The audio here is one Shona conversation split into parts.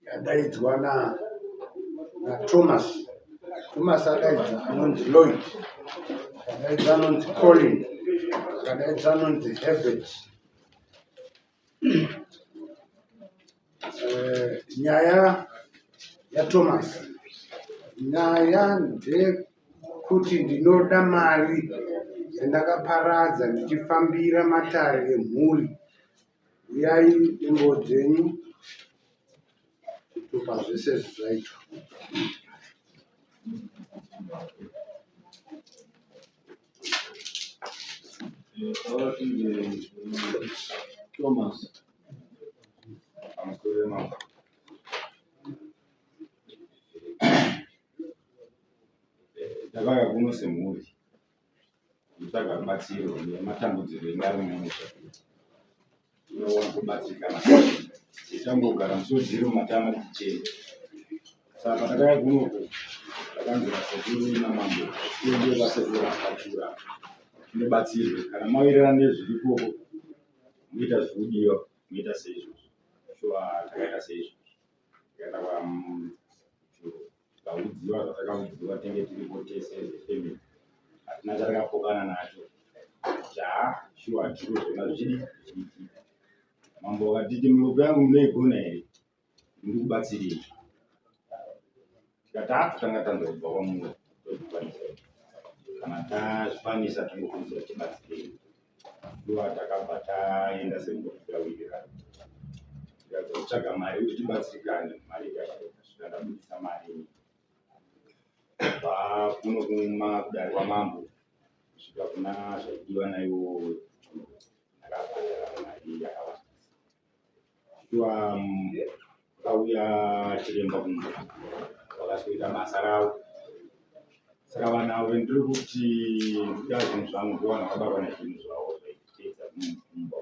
yadaidzwa naThomas. Thomas akaidza anonzi Lloyd, akadaidza anonzi Colin, akadaidza anonzi Herbert. Nyaya yaThomas, nyaya ndekuti ndinoda mari yandakaparadza ndichifambira matare emhuri. Uyai nembo dzenyu kutupa zvese zvaitwa. Thomas. Ndakauya kuno semhuri kutsvaga rubatsiro nematambudziko engarumusha. Unowana kubatsirikana tichangogara musodziro matama tichena. Saka ndakauya kunoko ndakanzwa sekuru namambo tiende vasekuru vakatura tinobatsirwe kana mawirirana nezvirikoko muita zvikudiwa muita seizvozvo. Shuwa takaita seizvozvo tikaenda tikaudziwa zvatakaudziwa tenge tiripo tese zvefemili hatina chatakapokana nacho. Shuwa zviro zvona zvichidi zvichiitika. Mambo akatiti murombo yangu munoigona here ndiri kubatsirei. Tikati tanga tanzobva kwamuri tozvikwanisa kana tazvikwanisa tinokwanisa tibatsirei. Shuwa takabva taenda sembotikawirira tikazotsvaga mari kuti tibatsirikane. Mari ikashaika tikandabudisa mari kubva kuno kudare kwamambo kusvika kuna zvaidiwa naiwo ndakabhadhara mari yakawanda. Shuwa kauya chiremba kunze vakazoita basa ravo. Saka vanhu avo ndiri kuti ndida zvinhu zvangu ndowana vakabatwa nezvinhu zvavo zvaitedza kumumba.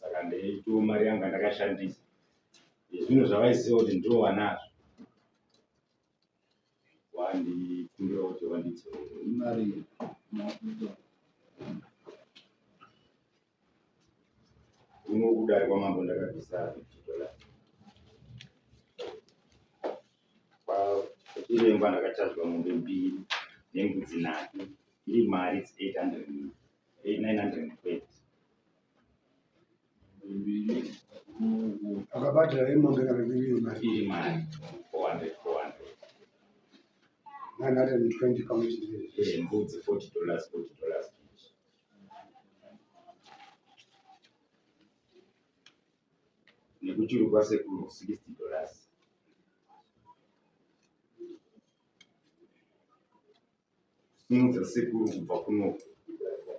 Saka ndeito mari yanga ndakashandisa zvinhu zvavaiziva kuti ndiro vanazvo wandikumbira kuti vanditsere Mari. kuno kudare kwamambo ndakabvisa chiremba ndakachazwa mombe mbiri nembudzi 4 iri mari 920. Akabhadhara imombe kana mbiri iri mari 400 920 pamwe chete. Mbudzi $40 nekuchuru kwasekuru $60. Simudza sekuru kubva kuno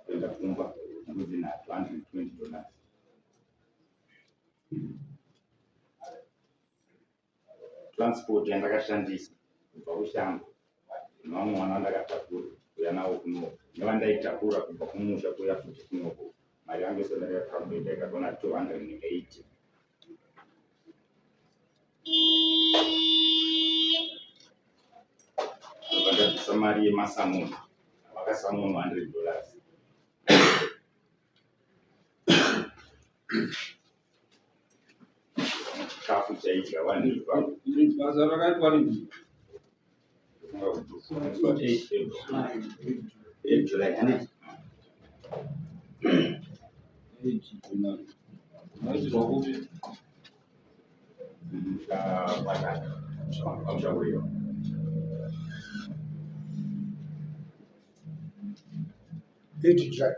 kuenda kumba mbudzi 3 $120. Transport yandakashandisa kubva kushango nevamwe mwana ndakatakura kuya nawo kuno nevandaitakura kubva kumusha kuya futi kunoko mari yangu yose ndakakabeta ikatona $280. Vakabvisa mari yemasamoni vakasamoni $100. Chikafu chaidya vanhu Basa rakaitwa ringi. 8 July 100. Maitirwa kupi? Pamushavuriwa 8 July.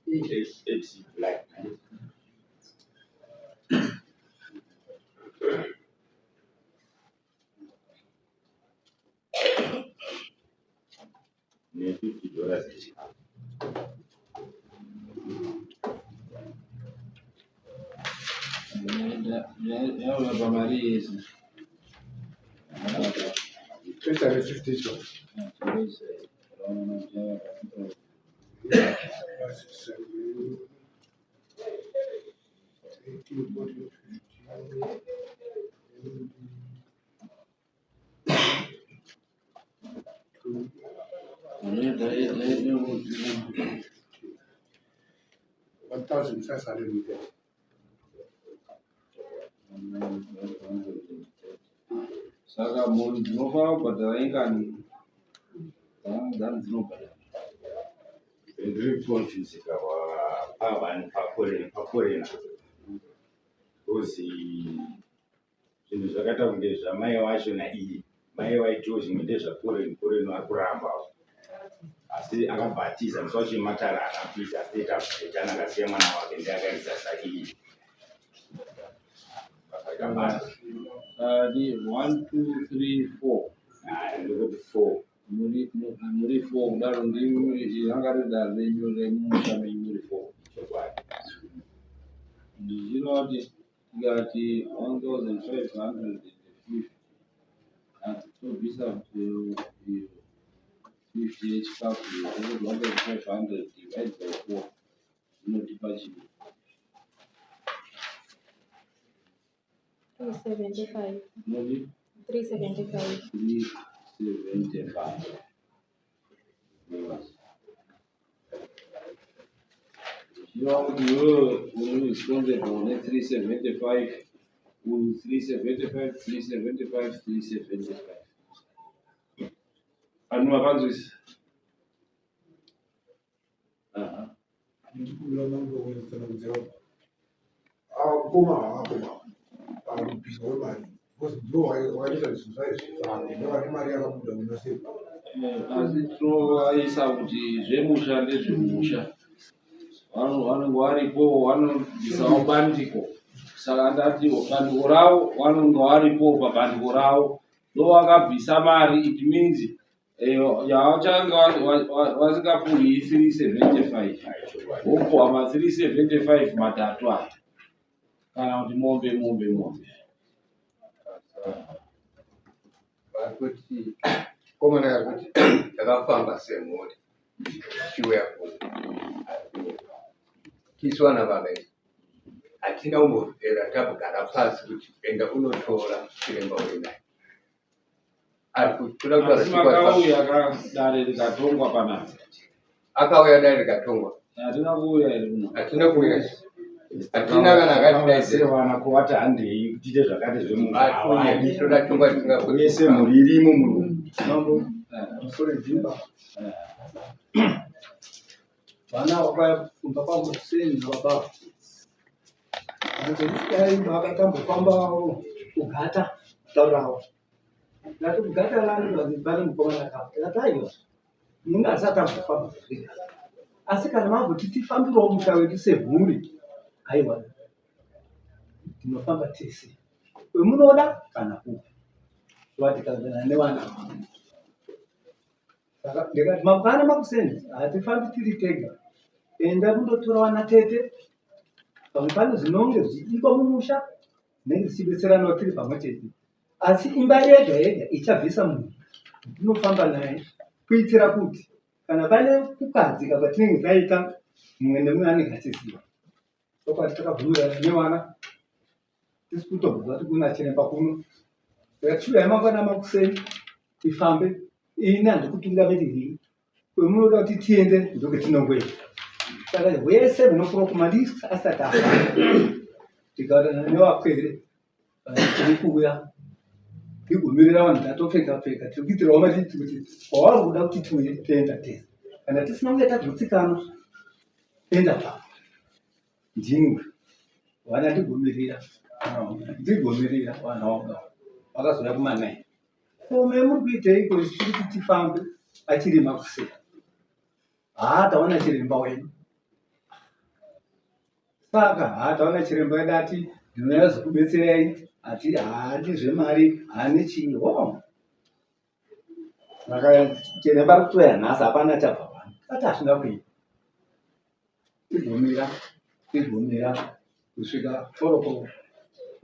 8 July 100. $50. Yauya pamari yese. 350. $1,500. Saka munhu ndinofanira kubhadhara ingani dzangu dzinobhadhara Ndiri confused pavanhu paforena kuzi zvinhu zvakaita kunge zvamai vacho naiye mai vaitiwo zvimwe ndezvaforeni vari kuramba asi akabhatiza musi wacho matara akapisa asita kuzvetana akasiya mwana wake ndiakaisa sakiyi akabata 1 2 3 4 ndikuti 4 muri 4 kudaro ndiyanga rida renyu remusha menyu muri 4 chokwadi ndichinoti tikati 1550 tobvisa 50 yechikafu 1500 divided by 4 zvinotipa chii? 375. Noti 375. 375. Zviva kuti iwewe uri responsible ne 375 uri 375 375 375 anu vakanzwisa asi tinovaisa kuti zvemusha ndezvemusha vanenge varipo vanobvisawo bandiko saka ndati bandiko ravo vanenge varipo pabandiko ravo ndovakabvisa mari it means yavachange vasingapuhwi 375 vopuhwa ma 375 matatu aya kana kuti mombe kuti komana yakuti takafamba semori chiuya kiswana vavengi hatina umbopera tabugara pasi kuti enda unotora chiremba uri naye asi makauya dare rikatongwa panapa akauya dare rikatongwa hatina kuuya iri muno hatina kuuya hatina kana akatidaisirwana kuvati handei tiite zvakati zvemunhuatoda tingavese mhuri irimo munhu vana vakabva pamuseni nababa anzodai vakatambofamba kugata taurawo ngati kugata lani vane mukomana kavo akataiwa munhu asatambofamba asi kana mamboti tifambirawo musha wedu semhuri aiwa tinofamba tese wemunoda kana kupa vatikazana nevana saka ndikati mabwana makuseni hatifambi tiri tega enda kundotora vana tete pamwe pane zvinonge zvichidikwa mumusha zvinenge zvichibetseranawo tiri pamwe chete asi imba yega yega ichabvisa munhu tinofamba naye kuitira kuti kana pane kukadzika kwatinenge taita mumwe nemumwe anenge achiziva tokwati takabvumirana nevana tisi kutobva kuti kuna chiremba kuno tichiuya mangwana makuseni tifambe ini handikutungamiriri kwemunoda kuti tiende ndoketinongoenda saka wese vinokurokuma asati afa tikautana nevapwere tiri kuuya tigumirira vanhu tatopfeka tiri kuitirawo matiti kuti kwavari kuda kuti tiuye toenda tese kana tisina kunge tadzotsikana enda papa ndimwe vana ndigumirira vana vanga vakazoya kumanai kome muri kuitei ko tiri kuti tifambe achiri makuseni taona chiremba wenu saka taona chiremba wedu ati ndinoya zokubetserai ati handi zvemari hani chiwo saka chiremba ari kutoya nhasi hapana chabva pano ati hazvina kuita tigumira kusvika toroko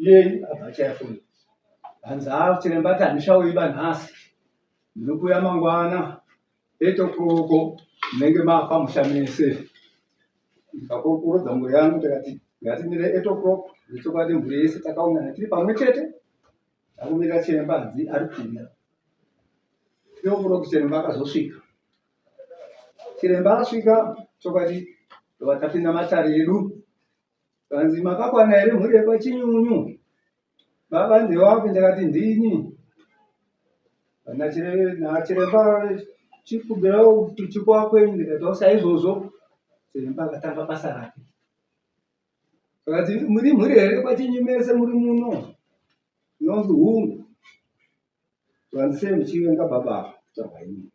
iyei abva chayafuni hanzi chiremba ati handishauiba nhasi ndinokuya mangwana etokoroko munenge mafa musha mese ndikakurodza mhuri yangu tikati ngatimire 8 o'clock zvechokwadi mhuri yese takaungana tiri pamwe chete takumira chiremba hanzi ari kuuya tinokuroku chiremba akazosvika chiremba asvika chokwadi tova tapinda matare edu kanzi makakwana here mhuri yepachinyunyu baba ndewapi ndakati ndini nachiremba chikubvirawo chikwakweni ndikati saizvozvo chiremba akatanga basa rake akati muri mhuri here kwatinyi mese muri muno inonzi hungu vandisei muchivenga baba tarwaini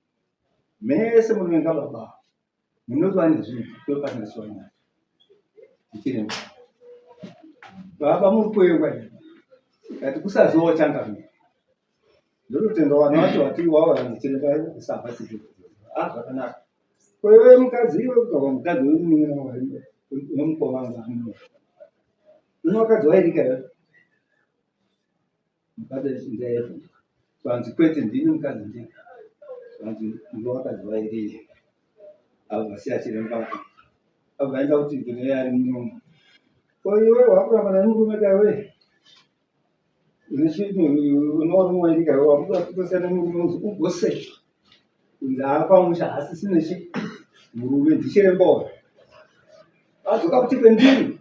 mese munovenga baba munotova nezvinhu kwepasina chiwanacho ndichiremba baba muri kuengwa kati kusazivawo changamira ndototenda vana vacho vatiri wavo vandichiremba kusamba chii zvakanaka kwewe mukadzi iwe kugava mukadzi wemukovanga uno wakadzi wairikayo mukadzi ndaevhunda vanzi kwete ndini mukadzi ndini vanzi ndo wakadzi wairiye avo vasiya chiremba avo vaenda kuti ndine ari munomo ko iwe wakurambana nemurume kaiwe unorimwa irikayo wakuda kutosiyana nemurume uzi ugose kunzi apamusha asi sinechi murume ndichiremba uyo adzoka kuti pendini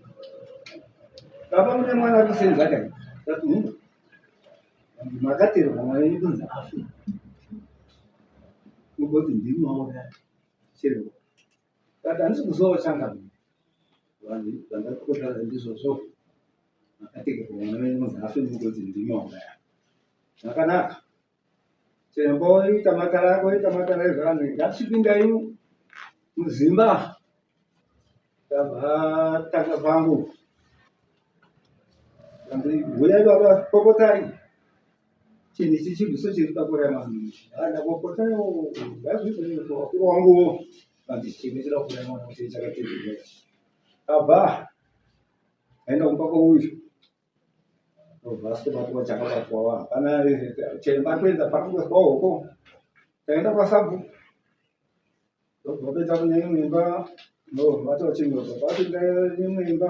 baba mune mwana ari kusenza kai ati makaterwa mwana wenyu kunzi afi ugoti ndini waona chiremba kati handisi kuzowa changamira vanhu vandakotara ndizvozvo makatekerwa mwana wenyu kunzi afi ugoti ndini waona zvakanaka chiremba oita matara ako oita matara ezvanhu ngatisvipindai muzimba tabva tanga pangu huyai baba popotai chinhu ichi chibviso chiri pakurai manhu ndapopotai vakuru wanguwo vandichichemesera kurai mwana kuti chakatedzera abva aenda kumba uyu obva asitobatwa chakabatwawo hapana chiremba kuedza pakungoswa hoko taenda kwasabu ndobva kunyanya imba ndobatwa chimwe babapinda imwe imba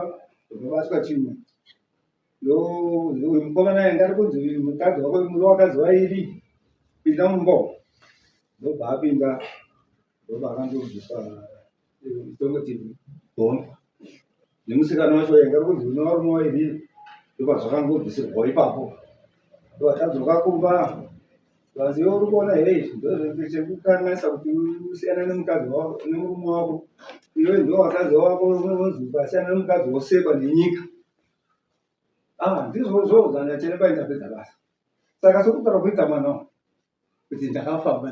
ndobatwa chimwe uyu mukomana anga ari kunzi mukadzi wako muri wakadzi wairi pinda mumba ndobva apinda ndobva akandobviswa tongoti bhonga nemusikana wacho anga ari kunzi une varume wairi ndobva zvakangobvisirwawo ipapo ndovatadzoka kumba vanzi iwe uri kuona here ndozvechekukanganisa kuti usiyana nemukadzi wako nemurume wako iwe ndo wakadzi wako unonzi ukasiyana nemukadzi wosekwa nenyika ndizvozvo zvandachiremba indapedza basa saka sokutara kuita mwana kuti ndakafamba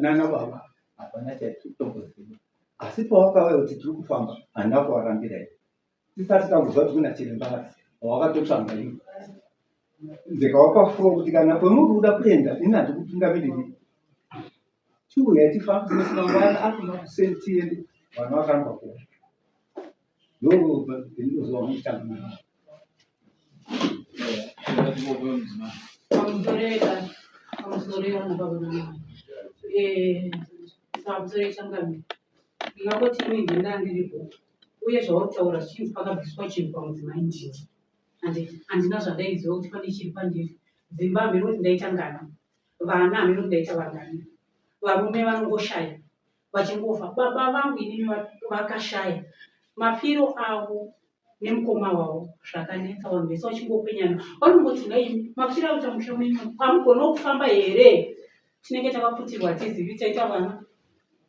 nana baba hapana chaitomboziva asi pawakauya kuti tiri kufamba handina kuvarambirai tisati tambozva kuti kuna chiremba wawakatotsvanga iwe ndikawapa furo kuti kana kwemuri kuda kuenda ini handikutungamiriri chiuyai tifambe tinosina mwana akuna kusentiende vana vakaramba kuona ndozova muchitanga ndingangoti ini ndinda ndiripo uye zvauritaura zvichinzi pakabviswa chinhu pamudzimai ndini handina zvandaiziva kuti pane chiri pandiri dzimba hamiri kuti ndaitangana vana hamiri kuti ndaita vangani varume vanongoshaya vachingofa baba vangu inini vakashaya mafiro avo nemukoma wavo zvakanetsa vanhu vese vachingopenyana vanongoti nai mafiro akuita musha menyu pamugona kufamba here tinenge takaputirwa tizivi taita vana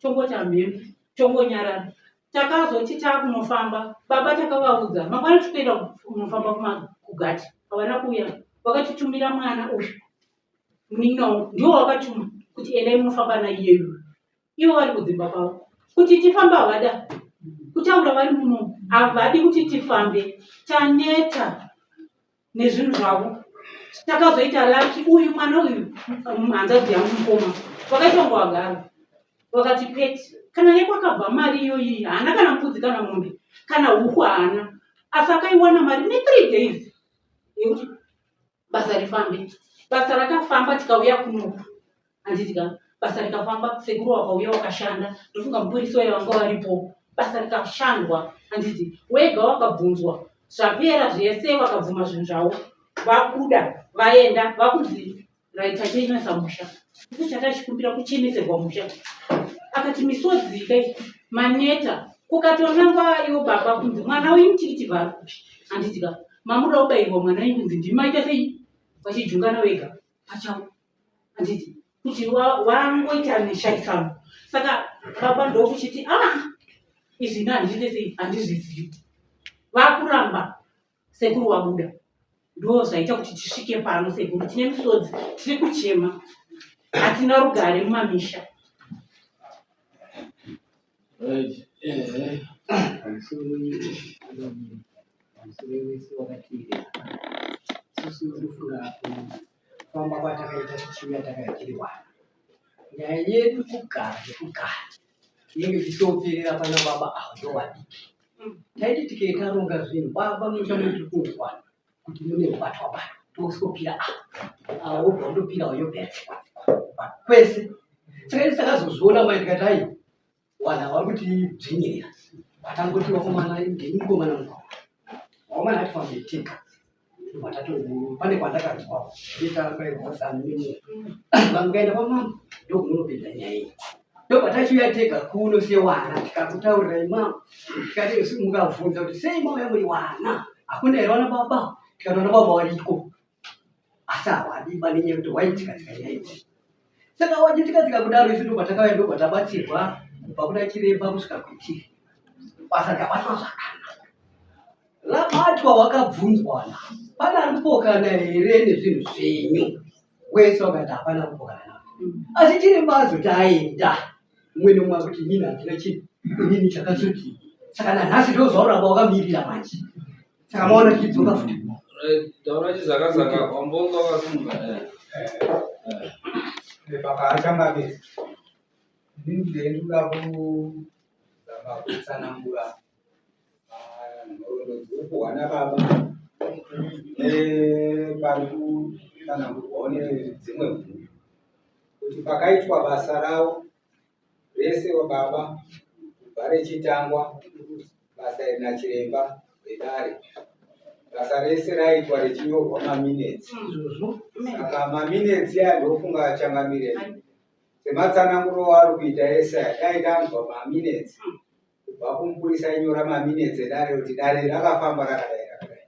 tongoti hamhembe tongonyarara takazoti taakunofamba baba takavaudza mangwana tikuenda kunofamba kugati havana kuuya vakatitumira mwana uyu muninao ndiwo vakatuma kuti endai munofamba naiyeyu ivo vari kudzimba kwavo kuti tifamba havada kutaura vari muno havadi kuti tifambe taneta nezvinhu zvavo takazoita laki uyu mwana uyu hanzadzi yangu mukoma vakaita ngowagara vakati peti kana nekwakabva mari iyoyi haana kana mbudzi kana mombe kana huku haana asi akaiwana mari ne3 days yekuti basa rifambe basa rakafamba tikauya kunoku handitika basa rikafamba sekuru wakauya wakashanda ndofunga mupurisi wayo vanga varipo basa rikashandwa handiti wega wakabvunzwa zvapera zvese vakabvuma zvinhu zvavo vakuda vaenda vakunzi raita cheinoisa musha isu chatachikumbira kuchemeserwa musha akati misodzikai maneta kukatonangwa iwo baba kunzi mwana uyu mutikiti vari handitika mamuda kubayirwa mwana uyu kunzi ndimaita sei vachijungana vega pachawo handiti kuti wangoita neshaisano. Saka baba ndokuchiti izvi handizvitesei handizvizivi. Vakuramba sekuru wabuda ndo zvaita kuti tisvike pano. Sekuru tine misodzi, tiri kuchema, hatina rugare mumamisha. Famba kwatakaita tichiuya takayakiri wana nyaya yedu kugara nekugara inenge tichioperera pana baba aho ndowadiki. Taiti tikaitaronga zvinhu baba mucha mwedu kuukwana kuti mune rubatwa bana tosopira obva undopira wayopedza kwese. Saka isi takazozviona mai tikati hai wana vari kutidzvinyirira vatangoti wakomana ngenimukomana mukoma wakomana atifambe tega pane kwandakadzwa itaakaivasani vangaenda pamama ndokunopedza nyaya iyi. Ndopatachiuya tega kuno sewana tikakutaurirai mama tikati isi mukabvunza kuti sei mauya muri wana hakuna here wana baba tikati wana baba wariko asi hawadiba nenyaya kuti waitikadzika nyaya idzi. Saka wachitikadzika kudaro isi ndopatakauya ndopatabatsirwa kubva kuna chiremba kusvika kwetiri basa rikabatwa zvakanaka labatwa wakabvunzwana pana ari kupokana here nezvinhu zvenyu wese wakati hapana kupokana navo asi chiremba azoti aenda umwe nemumwe akuti inini handina chinhu inini chakazoti saka nanhasi ndozauramba wakamirira manje saka maona chidzoka futi taura chizakazaka wambonga wakasimuka baba achamabesa inini ndenduda kuzama kutsanangura nhoroondo dziri kuhwana baba pari kutsanangurwawo nedzimwe mhuri kuti pakaitwa basa ravo rese wababa kubva rechitangwa basa iri nachiremba vedare basa rese raitwa rechinyorwa maminetsi. Saka maminetsi aya ndofunga achangamire sematsananguro wari kuita ese dai tanzwa maminetsi kubva kumupurisa inyora maminetsi edare kuti dare rakafamba rakadai rakadai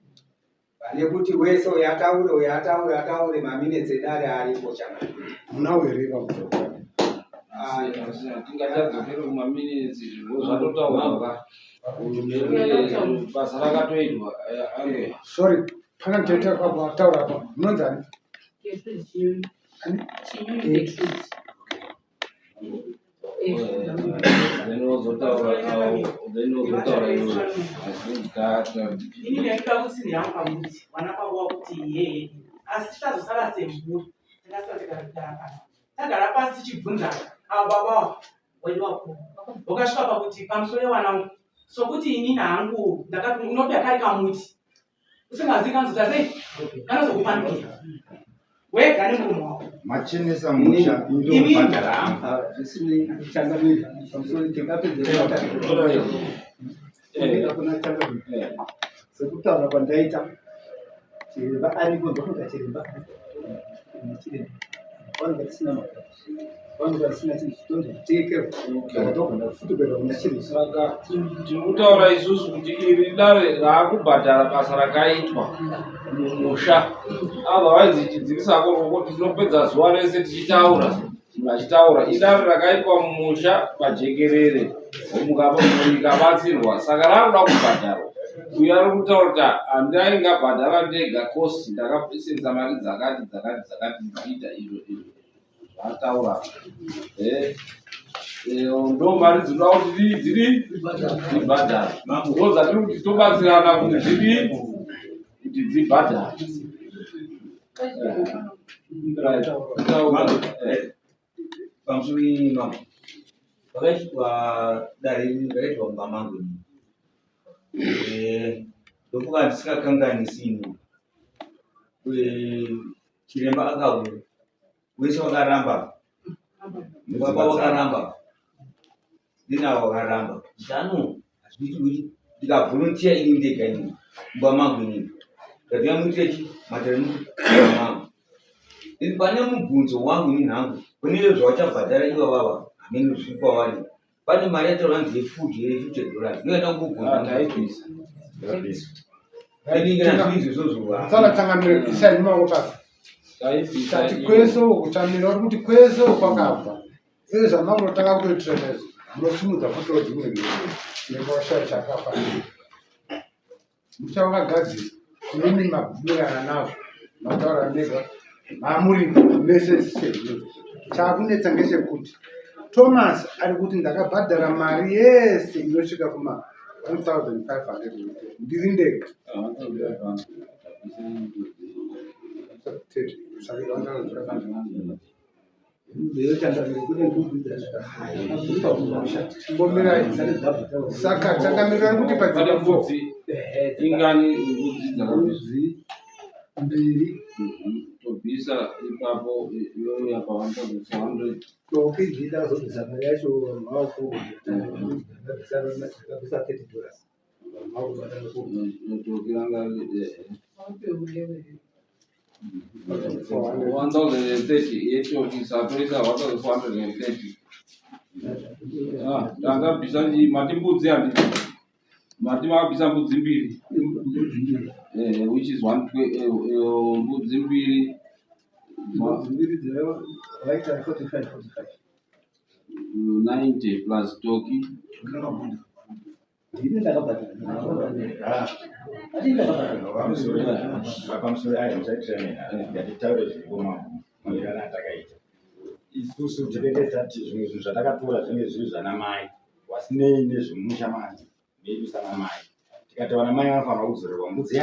pane kuti wese uyataure maminetsi edare aripo changamire munawerera tingatadzokere kumaminetsi zvatotaurwa basa rakatoitwa. sorry pana mtete kwataura pa munonzani ini ndaida kusini yangu pamudzi vana pavo kuti yeye asi tichazosara semhuri tingasati tagara pasi tagara pasi tichibvunzana avo baba wedu wakuru wakasvika pakuti pamusoro yewanangu sokuti inini hangu ndakati unopya kari kamuti usingazivi kanzota sei kanozokupanukira wega nemurume wako machinesa musha inobhadhara zvisinei changamire pamusoro tingapedza kuna changamire sekutaura kwandaita chiremba ariko ndofunga chiremba chiremba vanga tisina mabasa vanga vasina chinhu chitonzo kutekerwa ndogona kufutubera kuna chinhu saka tiri kutaura isusu kuti iri dare raakubhadhara basa rakaitwa mumusha otherwise chidzikisako rokuti tinopedza zuva rese tichitaura idare rakaitwa mumusha pajekerere mukavabatsirwa saka rakuda kubhadharwa uyo ari kutaura kuti handaingabhadhara ndega kosti ndakapesenza mari dzakati ndichiita izvo ataura ndo mari dzinoda kuti dzibhadhara ndo dzatiri kuti tobatsirana kuti dzibhadhara. pamusoro mama vakaitwa dare rakaitwa mumba mangu ndokuva ndisingakanganisini chiremba akauya wese wakaramba baba wakaramba ndinavo wakaramba zano hazviti kuti ndikavhuluntiya ini ndega ini mumba mangu inini ndatiamuitirechi mataramangu ini pane mubvunzo wangu ini nhangu kune zvawachabhadhara iva vava hamene zvikwavari pane mari yataura nzi yefood $50 inoenda kukubvunza tsana tsangamire isai maoko pasi Kati kweso kutamira uri kuti kweso kwakabva. Izvi zvamakotanga kutoitira nezvo. Munosimudza motoro dzimwe nekosha chakafanira. Muchavakagadzira kunini mabvumirana nazvo. Mataura nega. Mamuri mese sezvo. Chakunetsa ngechekuti Thomas ari kuti ndakabhadhara mari yese inosvika kuma 1,500 ndiri ndega. Saka takamirira kuti mbudzi ingani mbudzi mbiri tobvisa ipapo yoya pa 1,400 tokigida zobvisa mari yacho maoko kabisa $30 maoko batano tokiranga 1,030 yecho isatoisa 1,430 tanga bvisa mati mbudzi handiti mati makabvisa mbudzi mbiri which is 1 mbudzi mbiri vaita 45 90 plus toki ndine ndakabhadhara pamusoro ayo musaitirana ngatitaure zvirikoma maererano atakaita isusu tinenge tati zvimwe zvinhu zvatakatora zvinenge zviri zvana mai wasinei nezvemusha manje medu sana mai tikati vana mai vanofanira kuzorerwa mbudzi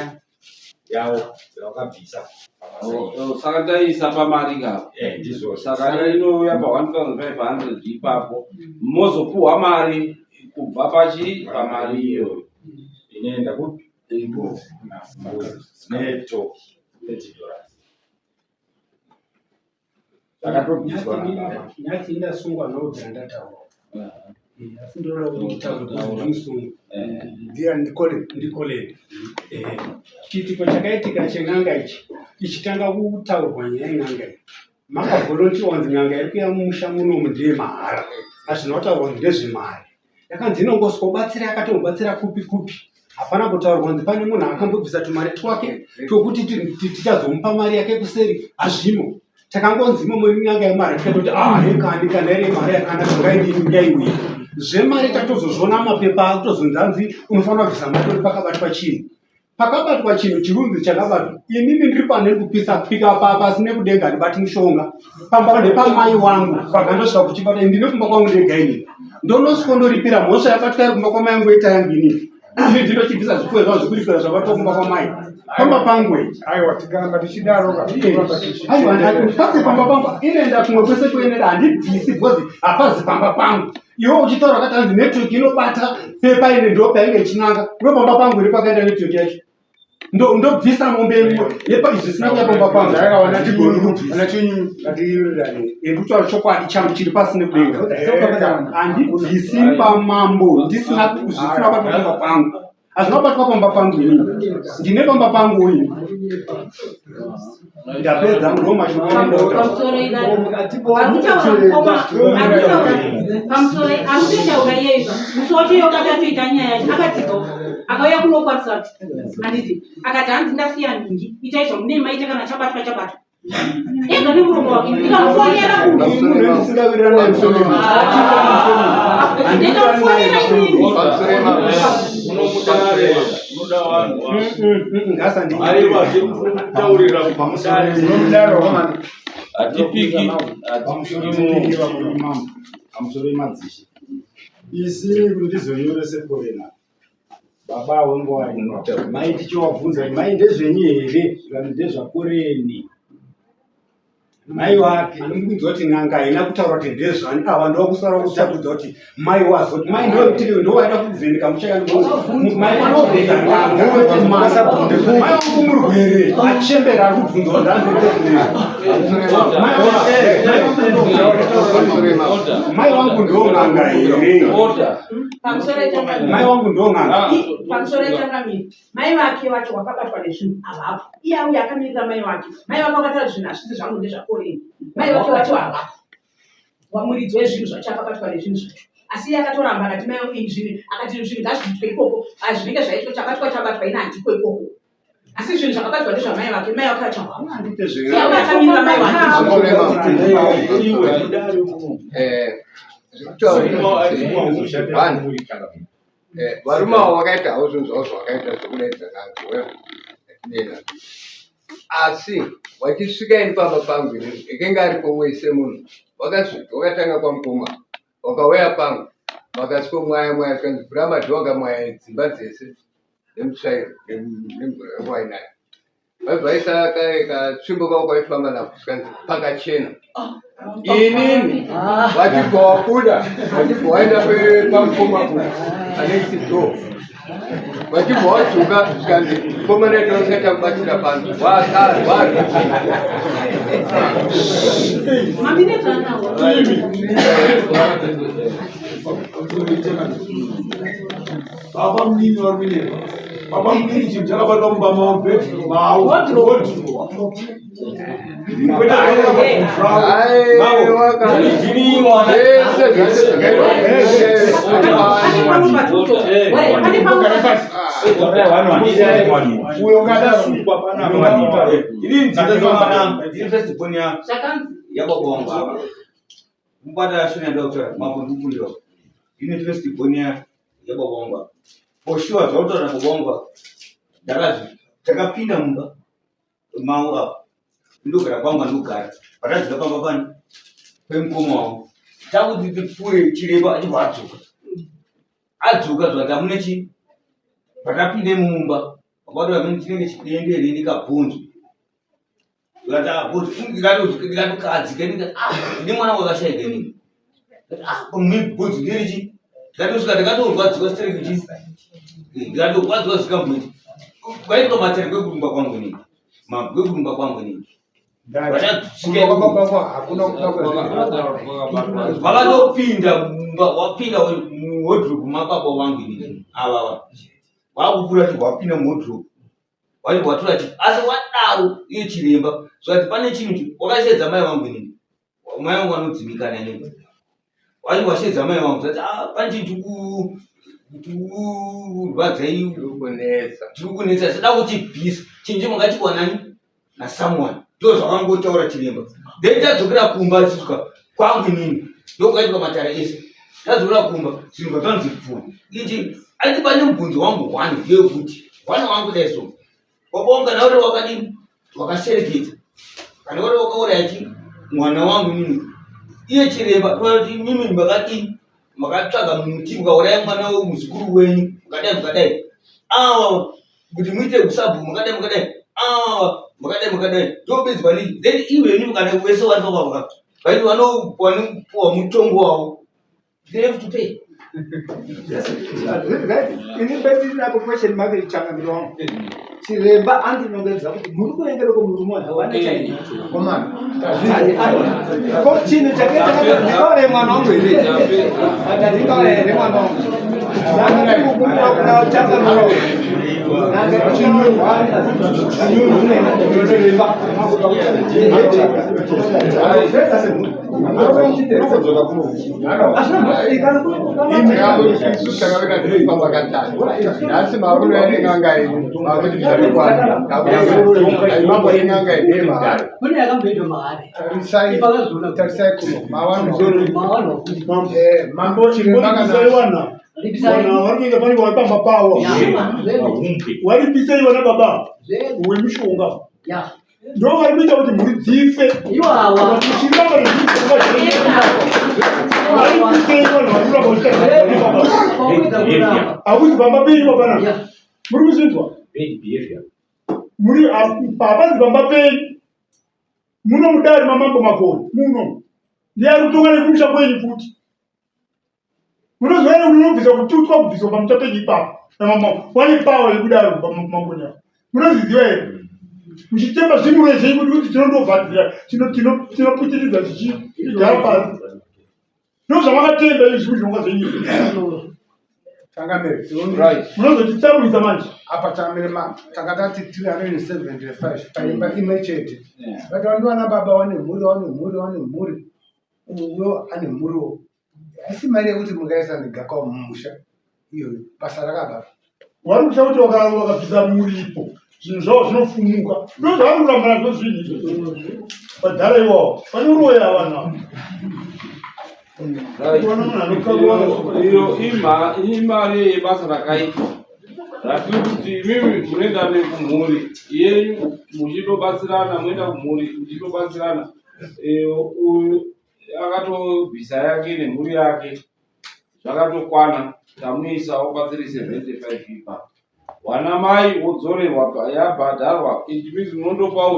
yavo yavakabvisa saka taisa pamari ngavo ndizvo saka inouya pa 1,500 ipapo mozopuhwa mari kubva pamari iyoyo inoenda kupi neto $30 zvakatobviswa nyati indasungwa nobvira ndataura asi ndinoda kutaura ndiya ndikoleni chiitiko chakaitika chen'anga ichi chitanga kutaurwa nyaya yen'anga iyi makavholontiwa kunzi n'anga iri kuya mumusha munomu ndiye mahara azvinotaurwa kunzi ndezvemari yakanzi inongosikobatsira yakatomubatsira kupi hapana kutaurwa kunzi pane munhu akambobvisa tumari twake tokuti tichazomupa mari yake kuseri hazvimo takangonzimo muri n'anga yemari tikatoti hekani kana iri mari yakanaka ngaindiyaiuya zvemari tatozozvona mapepa akutozonzanzi unofanira kubvisa mari uri pakabatwa chinhu pakabatwa chinhu chirunzi chakabatwa inini ndiri pane kupisa pika pasine kudenga ndibati mushonga pamba ndepamai wangu pakandosvika kuchibata ndine kumba kwangu ndega inini ndonosvikondoripira mhosva yabatwa iri kumba kwamai yangu ita yangu inini ini ndinochibvisa zvikwe zvavo zvikuripira zvabatwa kumba kwamai pamba pangu aiwa tikaramba tichidaroka pasi pamba pangu inoenda kumwe kwese kuenera handibvisi bhozi hapazi pamba pangu iwe uchitaura kati hanzi netiweki inobata pepa ine ndo painge ichinanga ndo pamba pangu iri pakaenda netiweki yacho ndobvisa mombe yepa izvi zvisina kuya pamba pangu ndikutaura chokwadi changu chiri pasine kudenga handibvisi pamambo zvisina kubatwa pamba pangu hazvina kubatwa pamba pangu ini ndine pamba pangu ini ndapedza pamusoro yezvo musoto yokatatoita nyaya yacho akatigo akauya kunokwatisa kuti handiti akati hanzi ndasiya ndingi itai zvamune maita kana chabatwa ega nemuromo wake ndikamufonera ndikamufonera inini pamusoro yemadzishi isi kuti ndizonyorese korena baba wengo wainota mai tichiwabvunza mai ndezvenyi here zvikati ndezvakoreni mai wake ndikubvunza kuti n'anga haina kutaura kuti ndezvani ava ndova kusara kutatudza kuti mai wazoti mai ndowaida kuvheneka muchayamai wangu murwere achembera ari kubvunza kuti mai wangu ndo n'anga here mai wangu ndo n'anga pamusoro yechangamiri mai vake vacho vakabatwa nezvinhu avapo iye auya akamirira mai vake vakataura zvinhu hazvisi zvangu ndezvakoreni mai vake vacho avapo wamuridzi wezvinhu zvacho akabatwa nezvinhu zvacho asi iye akatoramba akati mai vangu izvi akati zvinhu ngazviitwe ikoko zvinenge zvaitwa chabatwa ine handiko ikoko asi zvinhu zvakabatwa nezvamai vake mai vake acho Andite akatamira mai vake varume avo vakaitawo zvinhu zvavo zvakaita zvekudaidza nangu asi wachisvika ini pamba pangu ekenge aripo wese munhu wakasvika wakatanga kwamukoma wakauya pangu wakasvika mwaya tikanzi vhura madhoga mwaya dzimba dzese nemutsvairo nemvura yekwainayo vaibvaisaka ikasvimbo pangu kwaifamba napo tikanzi pakachena inini wachibva wabuda wachibva waenda pamukoma kuti anexi do wachibva wadzuka tikanzi mukoma naito usaita kubatira panhu Baba mnini warumine. Baba mnini chimchaka bado mbama wampe. Maudro. Poshuwa zvautaura kubongwa takapinda mumba mau apa ndogara kwangwa ndogara patadzika pamba pani pemukoma wangu takuti tipfuure chiremba achibva adzoka zvati hamuna chii patapinde mumba wakatora mini chinenge chiendere ndikabvunzwa ndikatokadzika ndine mwana wakashaika nini mibvunzi ndirichi ndikatosvika ndikatorwadzika siterekichi ndikatorwadzika zvikambwiti kwaitwa matare kwekurumba kwangu nini kwekurumba kwangu nini vakatopinda wapinda muhodhropu mababa vangu nini avava wakupfuura ti wapinda muhodhropu wati watora ti asi wadaro iye chiremba zvati pane chinhu wakashedza mai vangu nini mai vangu vanodzimikana nini wati washedza mai vangu zvati pane chinhu rwadzai tiri kunetsa sida kuchibvisa chinhu chimangachikwa nani nasomeone ndo zvakangotaura chiremba then tadzokera kumba asvika kwangu nini ndokaitika matara ese tadzokera kumba zvinhu zvatanzi kupfuura ichi aiti pane mubvunzo wangu one ndeyekuti wana wangu daiso wabonga nauri wakadini wakashereketa kana uri wakauraiti mwana wangu nini iye chiremba kuti mimi makadini makatsvaga muti mukauraya mwana wemuzukuru wenyu mukadai awa kuti muite kusabu mukadai awa mukadai ndopedzi panii then iwenyu kana wese wari papapa vaiti vanopuwa mutongo wavo they have to pay. Ini bendinako question mark ichanganyiro wangu chiremba andinongedza kuti muri kuendera kumurume hawana chaini komana ko chinhu chakaita ndikaure mwana wangu ere ndikaure mwana wangu saka ndikukumbira kuna uchangamiro waripisa ivana baba wemushonga ndo varikuita kuti mhuri dzife akuzi bamba penyu babana muri kuzvinzwa muri hapazi bamba penyu muno mudari mamambo makoni muno ndiari kutonga nekumusha kwenyu futi munozvaere unobvisa kututwa kubviswa pamutapenyi ipapo namama wane pawa yekudaro pamangoni avo munozviziva here muchitemba zvimuro zvenyu kuti tinondovhadzira tinoputiridza tichigara pasi ndo zvamakatemba izvi zvinhu zvonga zvenyu munozotitsamwisa manje apa takatati 375 paimba imwe chete vati vandivana baba wane mhuri uyo ane mhuriwo asi mari yekuti mungaisa negakawo mumusha iyo basa rakababa wari kusha kuti wakabvisa muripo zvinhu zvavo zvinofumuka ndozvavari kurambana ndozvinhu izvo padhara iwawo vanoroya vanhu iyo imari yebasa rakaitwa ratiri kuti imimi munoenda nekumhuri yenyu muchitobatsirana, muenda kumhuri muchitobatsirana. Uyu akatobvisa yake nemhuri yake zvakatokwana, tamuisawo patsiri 75 ipa. Wana mai wodzorerwa yabhadharwa, ichipinzi munondopa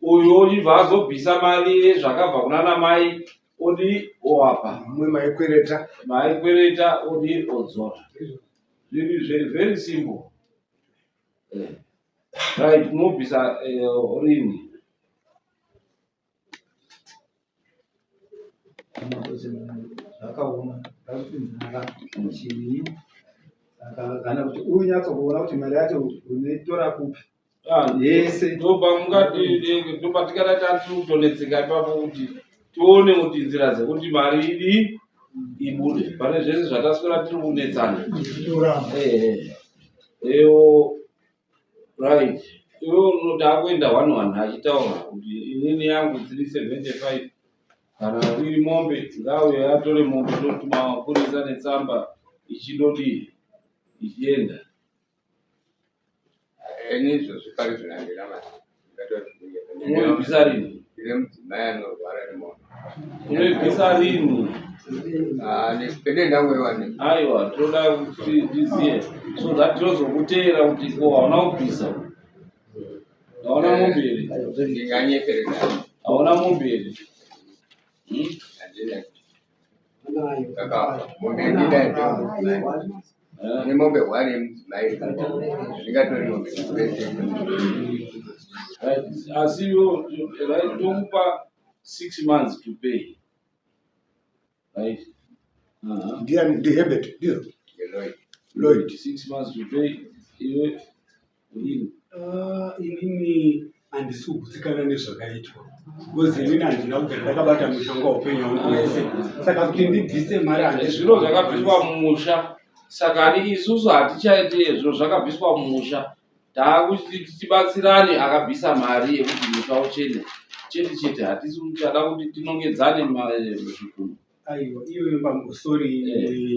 uyu ochibva azobvisa mari zvakabva kunana mai odi owapa mumwe maikwereta odi odzora. Zviri very simple. Right, unobvisa rini zvakaoma zvakupinzana chii kana kuti unyatsokuona kuti mari yacho unoitora kupi yese ndopatikada tatotonetseka ipapo kuti tione kuti nzira dzekuti mari idi ibude pane zvese zvataswera tiri kunetsana. Right, iwe unoti akuenda 1 achitaura kuti inini yangu 375 kana iri mombe ngauye atore mombe totuma mapurisa netsamba ichidodii ichienda. Izvo zvipari zvinandira Unoibvisa rini? mudzimai anorwara nemoto Unoibvisa rini? pene ndamwewane Aiwa, toda kuti ndiziye so that tozokuteera kuti hauna kubvisa, hauna mombe here, ndinganyeperekana hauna mombe here. handina kaka mombe ndida nemombe 1 yemudzimai ndingatori mombe Asi iwo right tokupa 6 months to pay. Right? ndiani ndihebet ndizo Lloyd 6 months to pay. Iwe udini? inini handisi kugutsikana nezvakaitwa because inini handina kubva ndakabata mushonga upenyu wangu wese, saka kuti ndibvise mari Zviro zvakabviswa mumusha, saka ani isusu hatichaiti izvo zvakabviswa mumusha. Taakuti tibatsirane akabvisa mari yekuti musha uchene chete hatisi kuchada kuti tinongedzane muzvikumu. aiwa iyoyo pambosori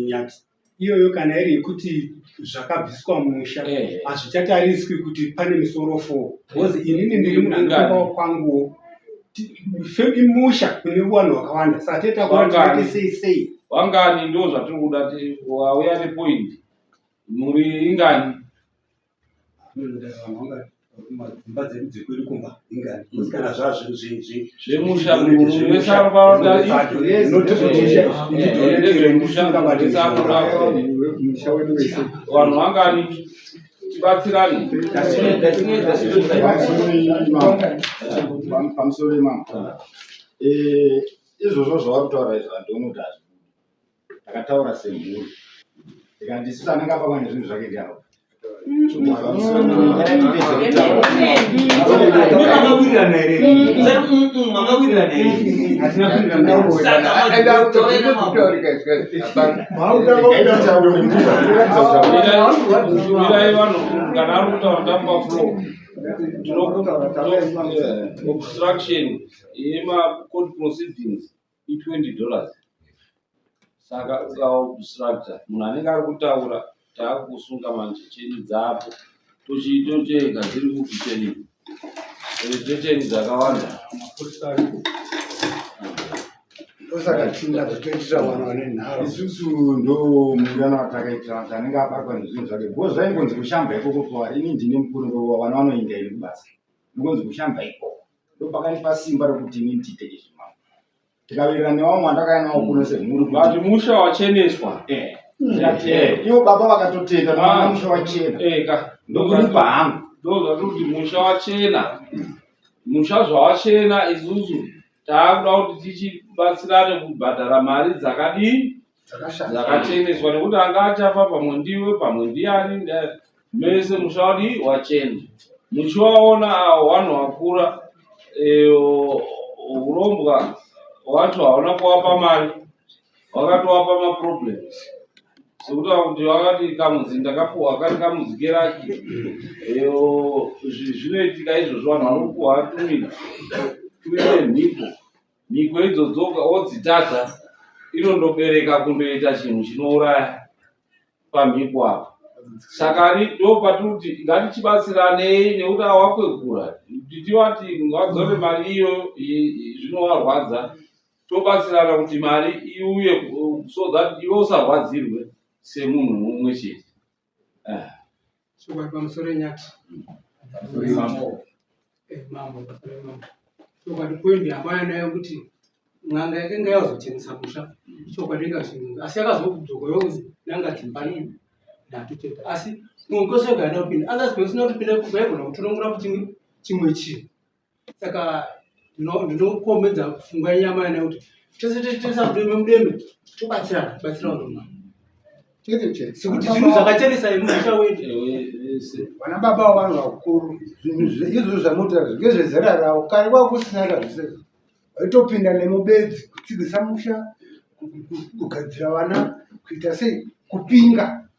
nyati iyoyo kana iri yekuti zvakabviswa mumusha hazvichatariswi kuti pane misoro 4 because inini ndiri munhu kwangu imusha kune vanhu vakawanda saka tetakuati sei wangani ndo zvatiri kuda wauya nepoint muri ingani dzimba dzedu dzekwedu kumba ingani kana zvazvo zvemusha vanhu vangani tibatsirane pamusoro imamo izvozvo zvava kutaura izvo handionoti hazvibudi. Takataura semhuri ndikandisisa anenge apakwa nezvinhu zvake ndiyapa Mirai vanhu kana ari kutaura ndapa flow obstruction yema-court proceedings $20. Saka ukaobstructa munhu anenge ari kutaura taakusunga manjecheni dzapo tocheka dziri kukicheni retecheni dzakawanda. osaka chinda zvatoitira vanhu vane nharo isusu ndo mungano watakaitira anenge abatwa nezvinhu zvake because zvaingonzi kushamba ikoko kwa ini ndine mukuru vana vanoinda iri kubasa ingonzi kushamba ikoko ndopakanipa simba rokuti ini nditeke zvimamo tikawirirana nevamwe vandakaya navo kuno semhuri kuti musha wacheneswa ivo baba vakatotenda noana musha wachena ndokuripa hangu ndozvatuti musha wachena. Musha zvawachena isusu taakuda kuti tichibatsirane kubhadhara mari dzakadii dzakacheneswa nekuti anga achafa pamwe ndiwe pamwe ndiani mese musha wadii wachena. Muchiwaona avo vanhu vakura urombwa wacho hauna kuwapa mari wakatowapa maproblems sekutaura kuti vakati kamudzi ndakapuhwa kari kamudzi keraki. Zvinoitika izvozvo vanhu vanopuhwa tumidzi tuine mhiko. Mhiko idzodzo wodzitadza inondobereka kundoita chinhu chinouraya pamhiko apo. Saka ndo patiri kuti ngatichibatsiranei nekuti awakwegura kuti tivati ngavadzore mari iyo zvinovarwadza, tobatsirana kuti mari iuye so that iwe usarwadzirwe semunhu mumwe chete. Chokwadi pamusoro enyati mambo chokwadi poindi yambaya nayo kuti n'anga yakanga yazochenesa musha chokwadi ingazvinhu asi yakazokudzoka yokuti nanga dzimbani natuteta asi munhu kwese ukaenda kupinda angazwe usina kutopinda kubaigona kutonongora kuti chimwe chinhu. Saka ndinokombedza pfungwa yenyama yana kuti tese mudeme mudeme tobatsirana roma sekuti zvinhu zvakachenesa musha wedu. Vana baba vanhu vakuru izvo zvamuta ngezvezera ravo kare kwakusina kazvisezvo vaitopinda nemubedzi kutsigisa musha kugadzira vana kuita sei kupinga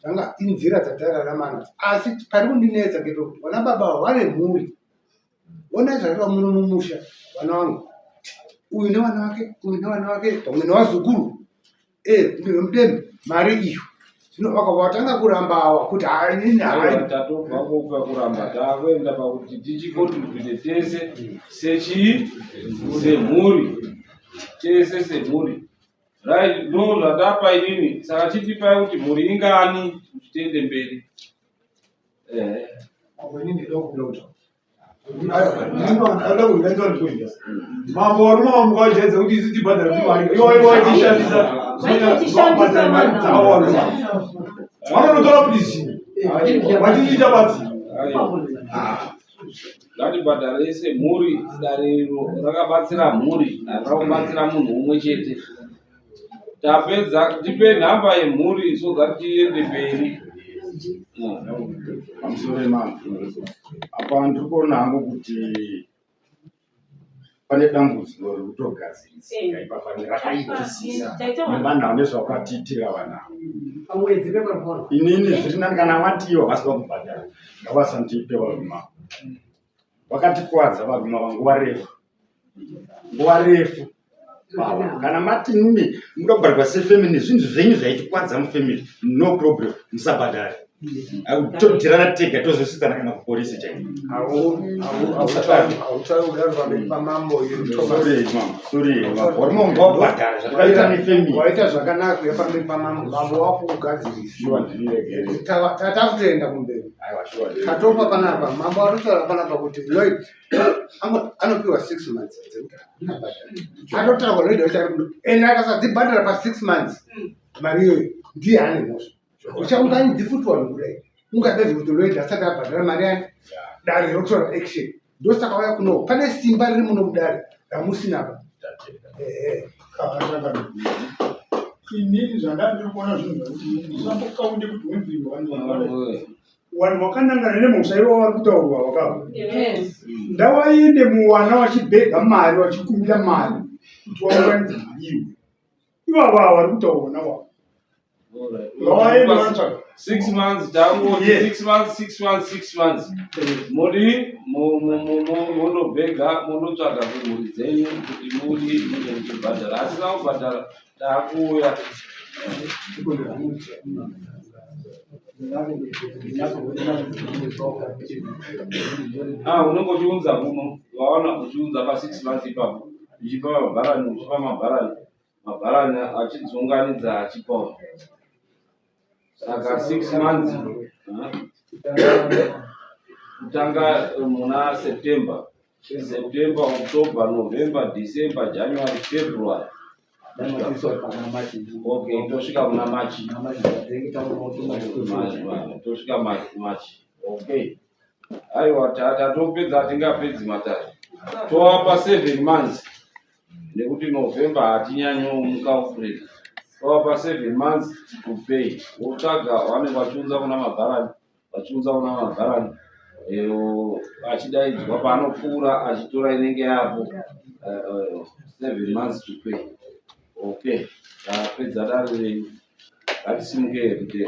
zvanga inzira dzatararama nadzo. Asi pari kundinetsa ngepekuti vana baba vane mhuri ona zvaiva muno mumusha vana vangu uyu nevana vake uyu nevana vake pamwe nevazukuru mudeme mari iyo zvino vakatanga kuramba ava kuti tatobva kopa kuramba takuenda pakuti tichikontribute tese semhuri tese semhuri right. Ndo zvatapa inini saka chitipai kuti mhuri ingani kuti tiende mberi. Mambo waruma wamukajedza kuti isi tibhadhara mari iwe tishandisa vanonotora kuti zvinhu vatichiita bati ngatibhadhare semhuri. Dariro rakabatsira mhuri rakabatsira munhu umwe chete. Tapedza tipe nhamba yemhuri so that tiende mberi. Pamusoro emambo apa ndiri kuona hangu kuti pane dambudziko rekutogadzirisa ipapanera rakaitisisa nevanhu vane zvakatiitira vanavo. Inini zviri nani kana vati ivo vasika kubhadhara ngavasandipe varuma vakatikuwadza varuma vanguva refu kana mati nimi muda kubhadharwa sefamily zvinhu zvenyu zvaitikwadza mufamily no problem musabhadhare todhirana tega tozosidzana kana kupolisi chaiko. Waita zvakanaka pamberi pamambo wako kugadzirisa tatakutenda kumberi tatopa panapa mambo anotaura panapa kuti Lloyd anopiwa 6 months atotaura kwa Lloyd ende akasadzibhadhara pa 6 months mari iyoyo ndiye ane mhosva. Uchaunganidzifutwa nokudai ungadai kuti Lloyd asati abhadhara mari yake dare rotora action ndosaka waya kuno pane simba riri muno mudare ramusinapa. inini zvandandiri kuona zvinhu zvakuti usambokaunde kuti wemviri vanhu vakanangana nemhosva ivo vari kutaurwa wakava ndavainde muwana vachibhega mari vachikumbira mari kuti waunganidza mari iwe ivava vari kutaurwa navavo 6 months tangu 6 months muri munobhega munotsvaga kumhuri dzenyu kuti muri muchibhadhara asina kubhadhara takuuya unenge uchiunza muno waona uchiunza pa 6 months ipapo uchipa mabharani achidzunganidza achipawo saka 6 months kutanga muna September, October, November, December, January, February. Okay, tosvika muna March. Tosvika March. Okay. Aiwa tatopedza tingapedzi matatu. Toapa 7 months. Nekuti November hatinyanyomuka ufredi. Toapa 7 months to pay. Wotsvaga vanenge vachiunza kuna mabharani. Achidaidzwa paanopfuura achitora inenge yapo 7 months to pay. Okay. Tapedza dare renyu. ngatisimukei.